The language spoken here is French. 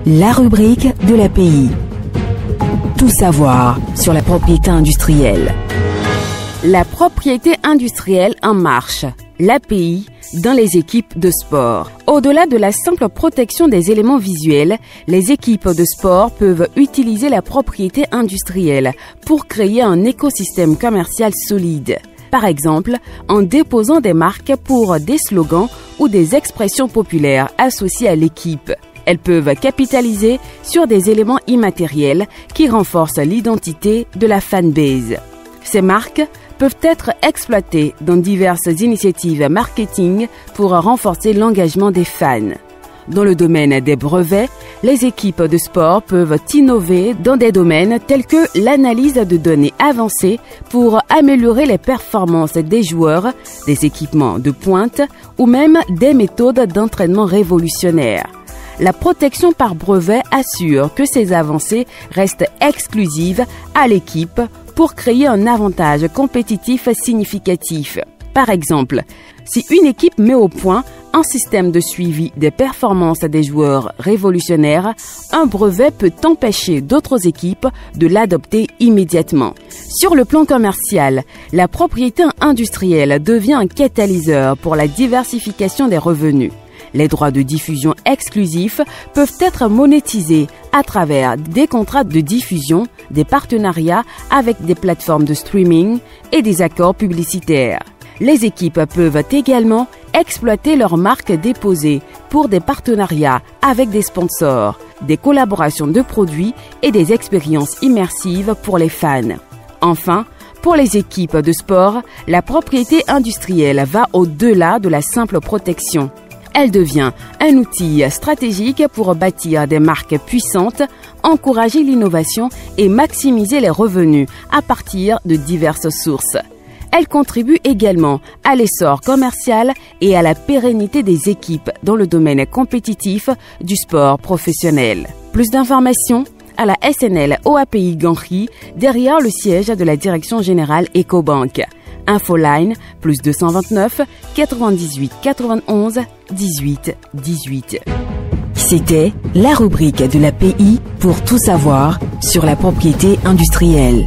La rubrique de l'API. Tout savoir sur la propriété industrielle. La propriété industrielle en marche. L'API dans les équipes de sport. Au-delà de la simple protection des éléments visuels, les équipes de sport peuvent utiliser la propriété industrielle pour créer un écosystème commercial solide. Par exemple, en déposant des marques pour des slogans ou des expressions populaires associées à l'équipe. Elles peuvent capitaliser sur des éléments immatériels qui renforcent l'identité de la fanbase. Ces marques peuvent être exploitées dans diverses initiatives marketing pour renforcer l'engagement des fans. Dans le domaine des brevets, les équipes de sport peuvent innover dans des domaines tels que l'analyse de données avancées pour améliorer les performances des joueurs, des équipements de pointe ou même des méthodes d'entraînement révolutionnaires. La protection par brevet assure que ces avancées restent exclusives à l'équipe pour créer un avantage compétitif significatif. Par exemple, si une équipe met au point un système de suivi des performances des joueurs révolutionnaires, un brevet peut empêcher d'autres équipes de l'adopter immédiatement. Sur le plan commercial, la propriété industrielle devient un catalyseur pour la diversification des revenus. Les droits de diffusion exclusifs peuvent être monétisés à travers des contrats de diffusion, des partenariats avec des plateformes de streaming et des accords publicitaires. Les équipes peuvent également exploiter leurs marques déposées pour des partenariats avec des sponsors, des collaborations de produits et des expériences immersives pour les fans. Enfin, pour les équipes de sport, la propriété industrielle va au-delà de la simple protection. Elle devient un outil stratégique pour bâtir des marques puissantes, encourager l'innovation et maximiser les revenus à partir de diverses sources. Elle contribue également à l'essor commercial et à la pérennité des équipes dans le domaine compétitif du sport professionnel. Plus d'informations à la SNL OAPI Ganri, derrière le siège de la Direction Générale Ecobank. Infoline, plus 229 98 91 18 18. C'était la rubrique de l'API pour tout savoir sur la propriété industrielle.